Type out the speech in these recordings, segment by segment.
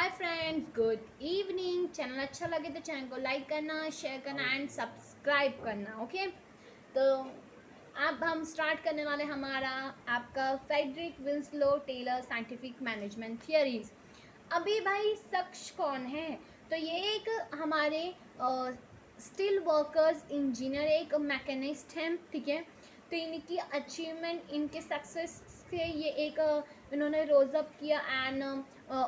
Hi friends, good evening. Channel अच्छा लगे तो चैनल को लाइक करना, शेयर करना एंड सब्सक्राइब करना। ओके, तो अब हम स्टार्ट करने वाले हमारा आपका Frederick Winslow Taylor scientific management theories. अभी भाई शख्स कौन है? तो ये एक हमारे स्टील वर्कर्स इंजीनियर, एक मैकेनिस्ट हैं, ठीक है। तो इनकी अचीवमेंट, इनके सक्सेस से ये एक इन्होंने रोज अप किया एंड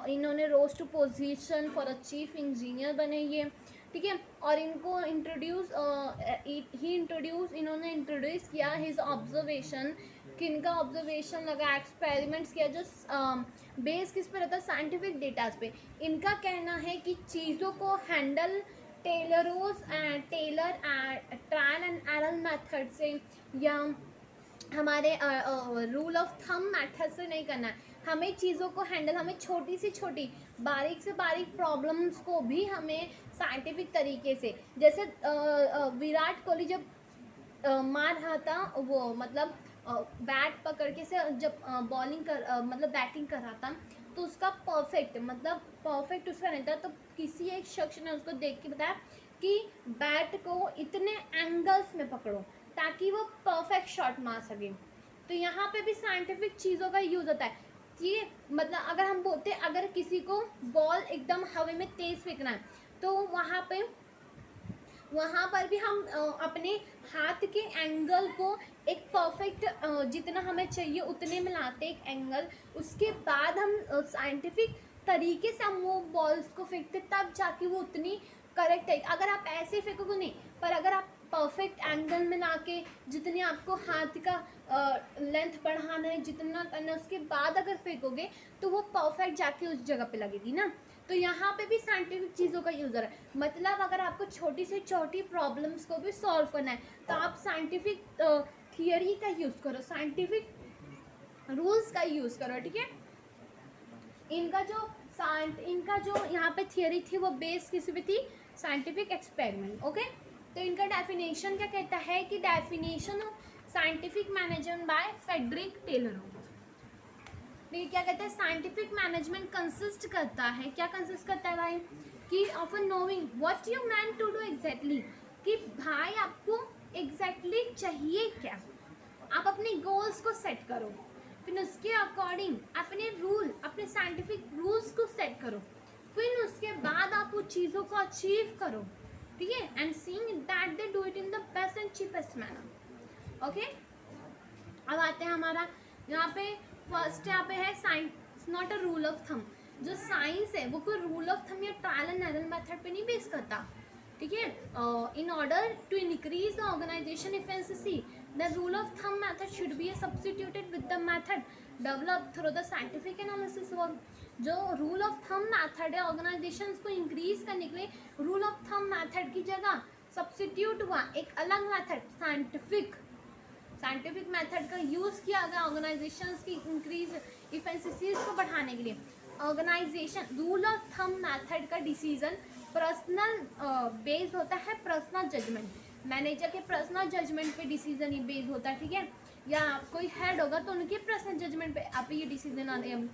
इन्होंने rose to position for a chief engineer बने ये, ठीक है। और इनको इन्होंने इंट्रोड्यूस किया हिज ऑब्जर्वेशन, किनका ऑब्जर्वेशन लगा, एक्सपेरिमेंट्स किया जो बेस किस पे रहता है, साइंटिफिक डेटाज पे। इनका कहना है कि चीज़ों को handle Taylor trial and error method से या हमारे रूल ऑफ थंब मेथड से नहीं करना है। हमें चीज़ों को हैंडल, हमें छोटी से छोटी, बारीक से बारीक प्रॉब्लम्स को भी हमें साइंटिफिक तरीके से, जैसे विराट कोहली जब मार रहा था, वो मतलब बैट पकड़ के से जब बॉलिंग कर मतलब बैटिंग कर रहा था, तो उसका परफेक्ट उसका नहीं था। तो किसी एक शख्स ने उसको देख के बताया कि बैट को इतने एंगल्स में पकड़ो ताकि वो परफेक्ट शॉट मार सके। तो यहाँ पे भी साइंटिफिक चीज़ों का यूज़ होता है कि मतलब अगर हम बोलते हैं, अगर किसी को बॉल एकदम हवा में तेज़ फेंकना है, तो वहाँ पर भी हम अपने हाथ के एंगल को एक परफेक्ट जितना हमें चाहिए उतने में लाते एक एंगल। उसके बाद हम साइंटिफिक तरीके से हम वो बॉल्स को फेंकते, तब जाके वो उतनी करेक्ट है। अगर आप ऐसे फेंकोगे नहीं, पर अगर आप परफेक्ट एंगल में ला के जितनी आपको हाथ का लेंथ बढ़ाना है, जितना करना है, उसके बाद अगर फेंकोगे तो वो परफेक्ट जाके उस जगह पे लगेगी ना। तो यहाँ पे भी साइंटिफिक चीज़ों का यूज़ है। मतलब अगर आपको छोटी से छोटी प्रॉब्लम्स को भी सॉल्व करना है तो आप साइंटिफिक थियरी का यूज़ करो, साइंटिफिक रूल्स का यूज़ करो, ठीक है। इनका जो यहाँ पे थियरी थी वो बेस किसी पे थी, साइंटिफिक एक्सपेरिमेंट। ओके, तो इनका डेफिनेशन क्या कहता है कि definition of scientific management by Frederick Taylor. ये क्या कहता है, साइंटिफिक मैनेजमेंट कंसिस्ट करता है, क्या कंसिस्ट करता है भाई, कि of knowing what you men to do exactly, कि भाई आपको एग्जैक्टली चाहिए क्या। आप अपने गोल्स को सेट करो, फिर उसके अकॉर्डिंग अपने साइंटिफिक रूल्स को सेट करो, फिर उसके बाद आप उस चीज़ों को अचीव करो, ठीक है। And seeing that they do it in the best and cheapest manner. Okay, अब आते हैं हमारा यहाँ पे फर्स्ट यहाँ पे है science not a rule of thumb. जो साइंस है वो कोई रूल ऑफ थंब या ट्रायल एंड एरर मेथड पे नहीं बेस करता, ठीक है। In order to increase the organisation efficiency the rule of thumb method should be substituted with the method develop through the scientific analysis work. जो rule of thumb method है organisation को increase करने के लिए, rule of thumb method की जगह substitute हुआ एक अलग मेथड, साइंटिफिक मेथड का यूज़ किया गया ऑर्गेनाइजेशंस की इंक्रीज इफिशिएंसीज को बढ़ाने के लिए। Organisation rule of thumb method का डिसीजन पर्सनल बेस्ड होता है, पर्सनल जजमेंट, मैनेजर के पर्सनल जजमेंट पे डिसीजन ये बेस्ड होता है, ठीक है। या कोई हेड होगा तो उनके पर्सनल जजमेंट पे आप ये डिसीजन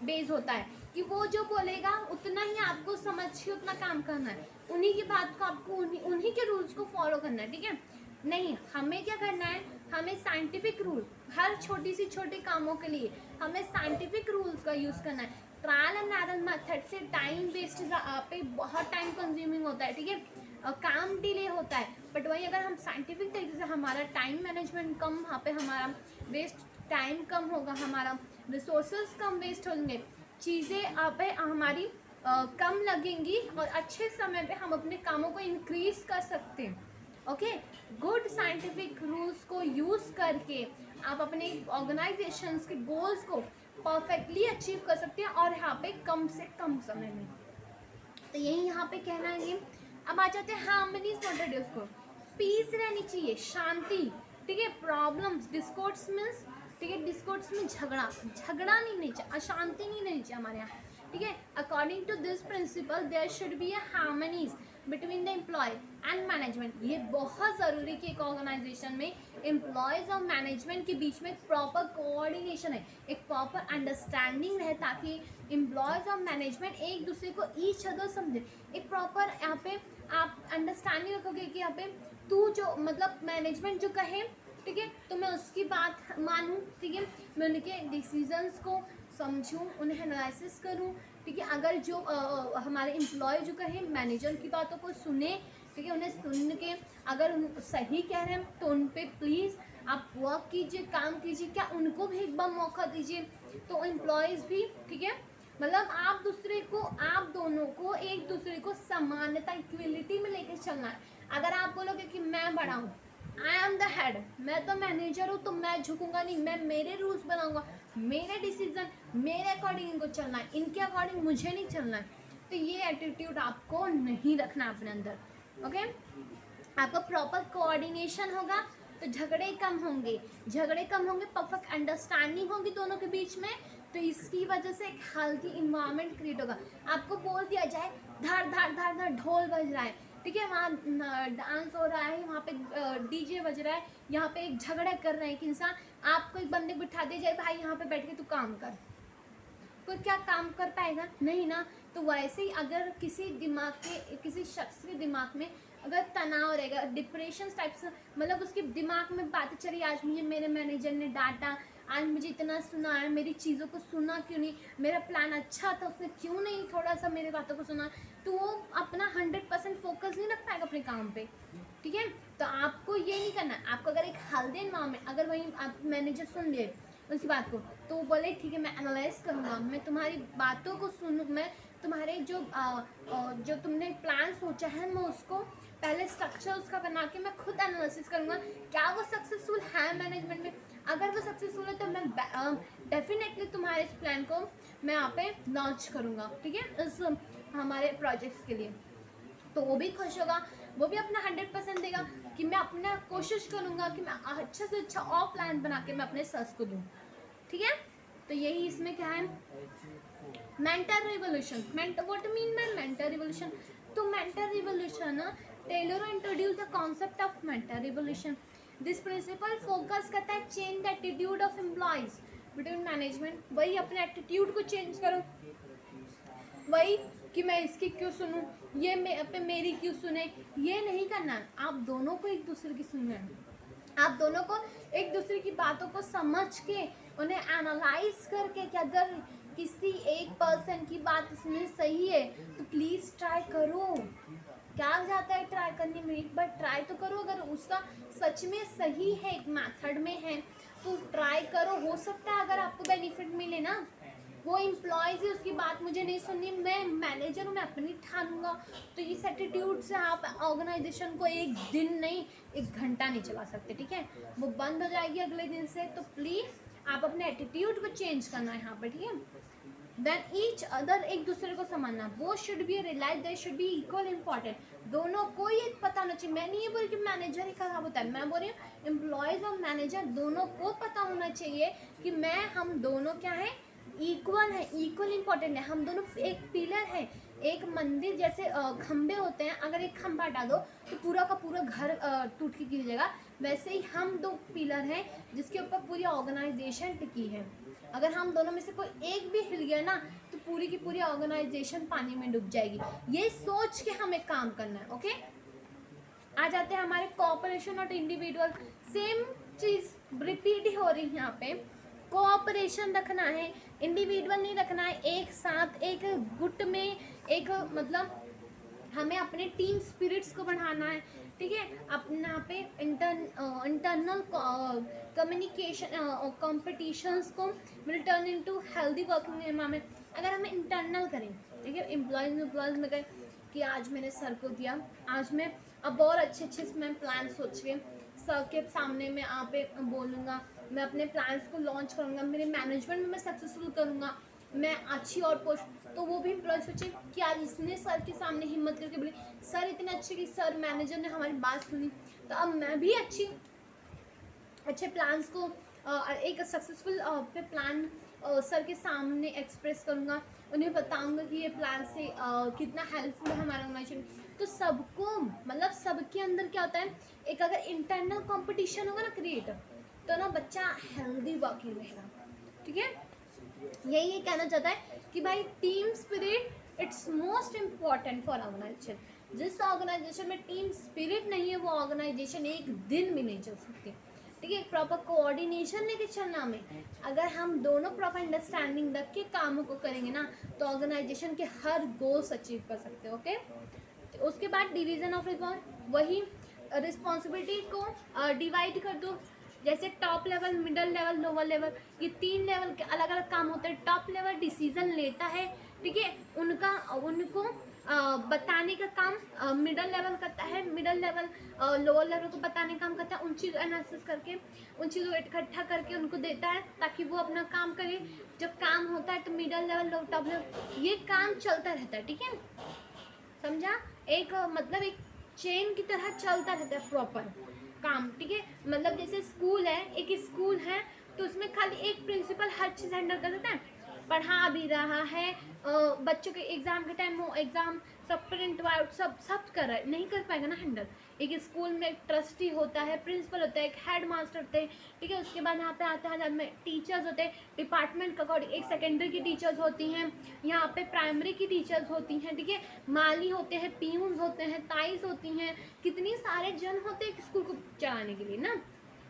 बेस्ड होता है कि वो जो बोलेगा उतना ही आपको समझ के उतना काम करना है, उन्हीं की बात को आपको उन्हीं के रूल्स को फॉलो करना है, ठीक है। नहीं, हमें क्या करना है, हमें साइंटिफिक रूल, हर छोटी सी छोटे कामों के लिए हमें साइंटिफिक रूल्स का यूज़ करना है। ट्रायल एंड एरर मेथड से टाइम वेस्ट पे बहुत टाइम कंज्यूमिंग होता है, ठीक है, काम डिले होता है। बट वही अगर हम साइंटिफिक तरीके से, हमारा टाइम मैनेजमेंट कम, वहाँ पे हमारा वेस्ट टाइम कम होगा, हमारा रिसोर्सेज कम वेस्ट होंगे, चीज़ें पे हमारी कम लगेंगी और अच्छे समय पे हम अपने कामों को इंक्रीज कर सकते हैं। ओके, गुड साइंटिफिक रूल्स को यूज़ करके आप अपने ऑर्गेनाइजेशंस के गोल्स को परफेक्टली अचीव कर सकते हैं, और यहाँ पे कम से कम समय में। तो यही यहाँ पे कहना है ये। अब आ जाते हैं हार्मनी इंट्रोड्यूस को, पीस रहनी चाहिए, शांति, ठीक है। प्रॉब्लम्स, डिस्कोर्ड्स मीन्स, ठीक है, डिस्कोर्ड्स में झगड़ा नहीं चाहिए, अशांति नहीं रहनी चाहिए हमारे यहाँ, ठीक है। According to this principle there should be a harmonies between the employ and management. ये बहुत ज़रूरी कि एक ऑर्गेनाइजेशन में एम्प्लॉयज़ और मैनेजमेंट के बीच में प्रॉपर कोऑर्डिनेशन है, एक प्रॉपर अंडरस्टैंडिंग रहे, ताकि एम्प्लॉयज़ और मैनेजमेंट एक दूसरे को ईच अदर समझे। एक प्रॉपर यहाँ पे आप अंडरस्टैंडिंग रखोगे कि यहाँ पे तू जो मतलब मैनेजमेंट जो कहे, ठीक है, तो मैं उसकी बात मानूँ, ठीक है, मैं उनके डिसीजंस को समझूँ, उन्हें एनालिसिस करूँ, ठीक है। अगर जो हमारे एम्प्लॉय जो कहें मैनेजर की बातों को सुने, ठीक है, उन्हें सुन के अगर सही कह रहे हैं तो उन पे प्लीज़ आप वर्क कीजिए, काम कीजिए, क्या उनको भी एक बार मौका दीजिए, तो एम्प्लॉयज़ भी, ठीक है, मतलब आप दोनों को एक दूसरे को समानता इक्वलिटी में लेकर चलना है। अगर आप बोलोगे कि मैं बड़ा हूँ, आई एम द हेड, मैं तो मैनेजर हूँ, तो मैं झुकूंगा नहीं, मैं मेरे रूल्स बनाऊंगा, मेरे डिसीजन मेरे अकॉर्डिंग इनको चलना है, इनके अकॉर्डिंग मुझे नहीं चलना है, तो ये एटीट्यूड आपको नहीं रखना अपने अंदर। ओके, आपका प्रॉपर कोऑर्डिनेशन होगा तो झगड़े कम होंगे, परफेक्ट अंडरस्टैंडिंग होगी दोनों के बीच में, तो इसकी वजह से एक हेल्थी इन्वायरमेंट क्रिएट होगा। आपको बोल दिया जाए धार धार धार धार ढोल बज रहा है, ठीक है, वहाँ डांस हो रहा है, वहाँ पे डीजे बज रहा है, यहाँ पे एक झगड़ा कर रहे हैं कि इंसान, आपको एक बंदे को बिठा दिया जाए, भाई यहाँ पे बैठ के तू काम कर, कोई क्या काम कर पाएगा? नहीं ना। तो वैसे ही अगर किसी शख्स के दिमाग में अगर तनाव रहेगा, डिप्रेशन टाइप से, मतलब उसके दिमाग में बातें चली, आज मुझे मेरे मैनेजर ने डांटा, आज मुझे इतना सुनाया, मेरी चीज़ों को सुना क्यों नहीं, मेरा प्लान अच्छा था उसने क्यों नहीं थोड़ा सा मेरी बातों को सुना, तो वो अपना 100% फोकस नहीं रख पाएगा अपने काम पे, ठीक है। तो आपको ये नहीं करना है। आपको अगर एक हेल्दी एनवायरनमेंट, अगर वही आप मैनेजर सुन ले उसी बात को, तो वो बोले ठीक है मैं एनालाइज करूँगा, मैं तुम्हारी बातों को सुनूँ, मैं तुम्हारे जो तुमने प्लान सोचा है मैं उसको पहले स्ट्रक्चर उसका बना के मैं खुद एनालिसिस करूँगा, क्या वो सक्सेसफुल है मैनेजमेंट में। अगर वो सक्सेसफुल है तो मैं डेफिनेटली तुम्हारे इस प्लान को मैं यहाँ पे लॉन्च करूँगा, ठीक है, इस हमारे प्रोजेक्ट्स के लिए। तो वो भी खुश होगा, वो भी अपना 100% देगा कि मैं अपना कोशिश करूँगा कि मैं अच्छा से अच्छा और प्लान बना के मैं अपने सर्स को दूँ, ठीक है। तो यही इसमें क्या है, mental revolution. What mean by mental revolution? तो mental revolution, Taylor introduce the concept of mental revolution. This principle focus करता है change the attitude of employees between management. वही अपने एटीट्यूड को चेंज करो, वही कि मैं इसकी क्यों सुनूं, ये मेरी क्यों सुने, ये नहीं करना है। आप दोनों को एक दूसरे की सुनना है, आप दोनों को एक दूसरे की बातों को समझ के उन्हें एनालाइज करके कि अगर किसी एक पर्सन की बात इसमें सही है तो प्लीज़ ट्राई करो। क्या जाता है ट्राई करने में, एक बार ट्राई तो करो। अगर उसका सच में सही है, एक मेथड में है, तो ट्राई करो, हो सकता है अगर आपको बेनिफिट मिले ना। वो एम्प्लॉयज़ है, उसकी बात मुझे नहीं सुननी, मैं मैनेजर हूँ, मैं अपनी ठानूंगा, तो इस एटीट्यूड से आप ऑर्गेनाइजेशन को एक दिन नहीं, एक घंटा नहीं चला सकते, ठीक है। वो बंद हो जाएगी अगले दिन से। तो प्लीज़ आप अपने एटीट्यूड को चेंज करना है यहाँ पर, ठीक है। देन ईच अदर, एक दूसरे को समझना, वो should be realise, they should be equal important. दोनों को ये पता होना चाहिए। मैं नहीं ये बोल कि मैनेजर ही खराब होता है, मैं बोल रही हूँ एम्प्लॉयज़ और मैनेजर दोनों को पता होना चाहिए कि हम दोनों क्या है, इक्वल है, इक्वल इम्पॉर्टेंट है। हम दोनों एक पिलर है। एक मंदिर जैसे खंबे होते हैं, अगर एक खंभा हटा दो तो पूरा का पूरा घर टूट के गिर जाएगा, वैसे ही हम दो पिलर हैं जिसके ऊपर पूरी ऑर्गेनाइजेशन टिकी है। अगर हम दोनों में से कोई एक भी हिल गया ना तो पूरी की पूरी ऑर्गेनाइजेशन पानी में डूब जाएगी। ये सोच के हमें काम करना है, ओके। आ जाते हैं हमारे कोऑपरेशन और इंडिविजुअल। सेम चीज़ रिपीट ही हो रही है यहाँ पे। कोऑपरेशन रखना है, इंडिविजुअल नहीं रखना है। एक साथ एक गुट में एक मतलब हमें अपने टीम स्पिरिट्स को बढ़ाना है, ठीक है। अपना पे इंटरनल कम्युनिकेशन कॉम्पिटिशंस को will turn into healthy working environment. अगर हमें इंटरनल करें, ठीक है, एम्प्लॉयज़ में करें कि आज मैंने सर को दिया, आज मैं अब और अच्छे मैं प्लान सोच के सर के सामने मैं यहाँ पे बोलूँगा, मैं अपने प्लान्स को लॉन्च करूँगा, मेरे मैनेजमेंट में मैं सक्सेसफुल करूँगा, मैं अच्छी और पोस्ट। तो वो भी एम्प्लॉय सोचे कि आज इसने सर के सामने हिम्मत करके बोली, सर इतने अच्छे कि सर मैनेजर ने हमारी बात सुनी, तो अब मैं भी अच्छे प्लान्स को एक सक्सेसफुल पे प्लान सर के सामने एक्सप्रेस करूँगा, उन्हें बताऊँगा कि ये प्लान से कितना हेल्पफुल है हमारा ऑर्गेनाइजेशन। तो सबको मतलब सबके अंदर क्या होता है, एक अगर इंटरनल कंपटीशन होगा ना क्रिएट, तो ना बच्चा हेल्दी वर्किंग रहेगा। ठीक है, यही ये कहना चाहता है कि भाई team spirit it's most important for organisation. जिस ऑर्गेनाइजेशन में टीम स्पिरिट नहीं है वो ऑर्गेनाइजेशन एक दिन भी नहीं चल सकती। ठीक है, एक प्रॉपर कोऑर्डिनेशन लेके चलना में, अगर हम दोनों प्रॉपर अंडरस्टैंडिंग रख के कामों को करेंगे ना तो ऑर्गेनाइजेशन के हर गोल्स अचीव कर सकते हो। ओके, तो उसके बाद डिवीजन ऑफ रिस्पॉन्स, वही रिस्पॉन्सिबिलिटी को डिवाइड कर दो। जैसे top level, middle level, lower level, ये 3 लेवल के अलग अलग काम होते हैं। टॉप लेवल डिसीजन लेता है, ठीक है, उनको बताने का काम मिडल लेवल करता है, मिडल लेवल लोअर लेवल को बताने का काम करता है, उन चीज़ एनालिसिस करके उन चीज़ों को इकट्ठा करके उनको देता है ताकि वो अपना काम करे। जब काम होता है तो मिडल लेवल, लो टॉप लेवल, ये काम चलता रहता है। ठीक है, समझा, एक मतलब एक चेन की तरह चलता रहता है प्रॉपर काम। ठीक है, मतलब जैसे स्कूल है, एक स्कूल है तो उसमें खाली एक प्रिंसिपल हर चीज़ हैंडल कर सकता है, पढ़ा भी रहा है, बच्चों के एग्ज़ाम के टाइम वो एग्ज़ाम सब प्रिंट आउट सब कर रहा है, नहीं कर पाएगा ना हैंडल। एक स्कूल में एक ट्रस्टी होता है, प्रिंसिपल होता है, एक हेड मास्टर होते हैं। ठीक है, उसके बाद यहाँ पे आता है में टीचर्स होते हैं डिपार्टमेंट के अकॉर्डिंग, एक सेकेंडरी की टीचर्स होती हैं, यहाँ पे प्राइमरी की टीचर्स होती हैं। ठीक है, माली होते हैं, पीयून्स होते हैं, ताइस होती हैं, कितनी सारे जन होते हैं स्कूल को चलाने के लिए ना।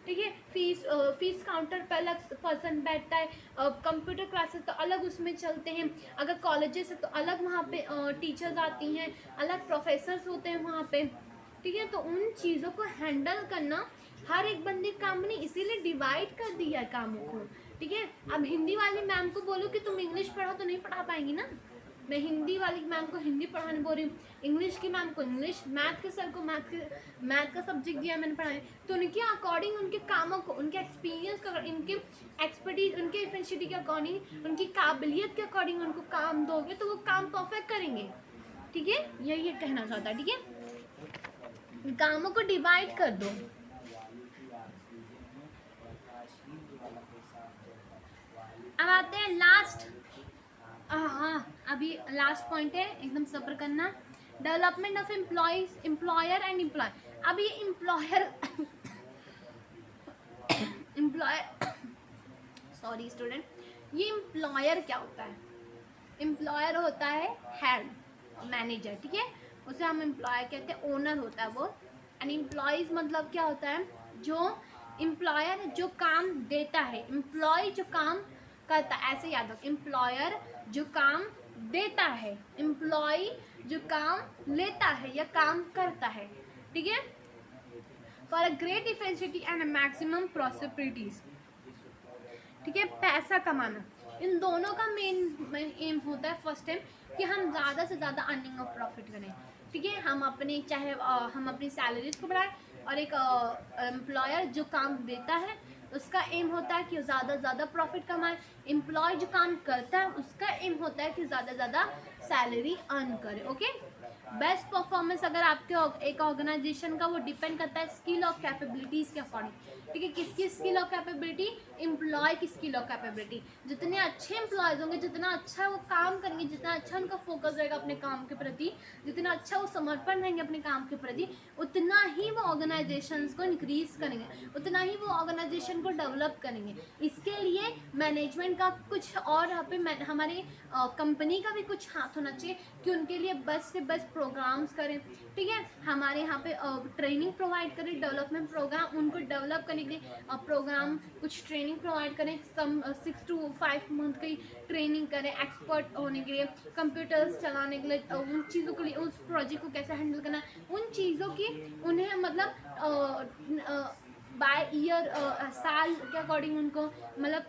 ठीक है, फीस काउंटर पर अलग पर्सन बैठता है, कंप्यूटर क्लासेस तो अलग उसमें चलते हैं, अगर कॉलेजेस है तो अलग वहाँ पे टीचर्स आती हैं, अलग प्रोफेसर्स होते हैं वहाँ पे। ठीक है, तो उन चीज़ों को हैंडल करना हर एक बंदे काम नहीं, इसीलिए डिवाइड कर दिया है कामों को। ठीक है, अब हिंदी वाली मैम को बोलो कि तुम इंग्लिश पढ़ाओ तो नहीं पढ़ा पाएंगी ना। मैं हिंदी वाली मैम को हिंदी पढ़ाने बोल रही हूँ, इंग्लिश की मैम को इंग्लिश, मैथ के सर को मैथ का सब्जेक्ट दिया मैंने पढ़ाने, तो उनके अकॉर्डिंग उनके कामों को, उनके एक्सपीरियंस का, इनके एक्सपर्टीज, उनके एफिशिएंसी के अकॉर्डिंग, उनकी काबिलियत के अकॉर्डिंग उनको काम दोगे तो वो काम परफेक्ट करेंगे। ठीक है, यही ये कहना चाहता है। ठीक है, कामों को डिवाइड कर दो। अब आते हैं लास्ट, अभी लास्ट पॉइंट है, एकदम सब्र करना। Development of employees, employer and employ. अब ये एम्प्लॉयर सॉरी स्टूडेंट, ये एम्प्लॉयर क्या होता है? एम्प्लॉयर होता है हेड, मैनेजर। ठीक है, उसे हम एम्प्लॉयर कहते हैं, ओनर होता है वो। एंड एम्प्लॉयज मतलब क्या होता है? जो एम्प्लॉयर जो काम देता है, एम्प्लॉय जो काम करता है, ऐसे याद रखो, एम्प्लॉयर जो काम देता है, एम्प्लॉय जो काम लेता है या काम करता है। ठीक है, for a great efficiency and maximum prosperities. ठीक है, पैसा कमाना, इन दोनों का मेन एम होता है फर्स्ट टाइम कि हम ज़्यादा से ज़्यादा अर्निंग ऑफ प्रॉफिट करें। ठीक है, हम अपने चाहे हम अपनी सैलरीज को बढ़ाएं, और एक एम्प्लॉयर जो काम देता है उसका एम होता है कि ज़्यादा से ज़्यादा प्रॉफिट कमाए। एम्प्लॉय जो काम करता है उसका एम होता है कि ज़्यादा से ज़्यादा सैलरी अर्न करे। ओके, बेस्ट परफॉर्मेंस अगर आपके एक ऑर्गेनाइजेशन का, वो डिपेंड करता है स्किल और कैपेबिलिटीज़ के अकॉर्डिंग। ठीक है, किसकी स्किल और कैपेबिलिटी? एम्प्लॉय की स्किल और कैपेबिलिटी। जितने अच्छे एम्प्लॉयज़ होंगे, जितना अच्छा वो काम करेंगे, जितना अच्छा उनका फोकस रहेगा अपने काम के प्रति, जितना अच्छा वो समर्पण रहेंगे अपने काम के प्रति, उतना ही वो ऑर्गेनाइजेशंस को इंक्रीज करेंगे, उतना ही वो ऑर्गेनाइजेशन को डेवलप करेंगे। इसके लिए मैनेजमेंट का कुछ और यहाँ पे हमारे कंपनी का भी कुछ हाथ होना चाहिए कि उनके लिए बेस्ट से बेस्ट प्रोग्राम्स करें। ठीक है, हमारे यहाँ पे ट्रेनिंग प्रोवाइड करें, डेवलपमेंट प्रोग्राम उनको डेवलप करने के लिए प्रोग्राम, कुछ ट्रेनिंग प्रोवाइड करें, 6 to 5 मंथ की ट्रेनिंग करें एक्सपर्ट होने के लिए, कंप्यूटर्स चलाने के लिए, उन चीज़ों के लिए, उस प्रोजेक्ट को कैसे हैंडल करना, उन चीज़ों की उन्हें मतलब बाय ईयर साल के अकॉर्डिंग उनको, मतलब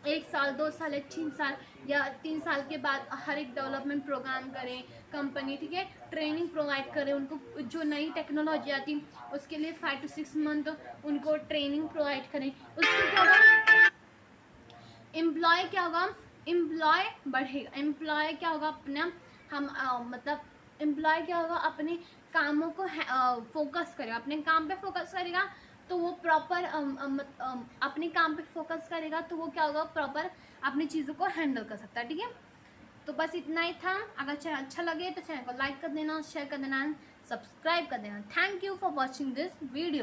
1 साल 2 साल 3 साल या 3 साल के बाद हर एक डेवलपमेंट प्रोग्राम करें कंपनी। ठीक है, ट्रेनिंग प्रोवाइड करें उनको, जो नई टेक्नोलॉजी आती उसके लिए 5 to 6 मंथ उनको ट्रेनिंग प्रोवाइड करें। उससे क्या होगा? एम्प्लॉय क्या होगा? एम्प्लॉय बढ़ेगा। एम्प्लॉय क्या होगा? अपना हम मतलब एम्प्लॉय क्या होगा? अपने कामों को फोकस करेगा, अपने काम पे फोकस करेगा, तो वो प्रॉपर अपने काम पे फोकस करेगा, तो वो क्या होगा, प्रॉपर अपनी चीज़ों को हैंडल कर सकता है। ठीक है, तो बस इतना ही था। अगर चैनल अच्छा लगे तो चैनल को लाइक कर देना, शेयर कर देना एंड सब्सक्राइब कर देना। Thank you for watching this video.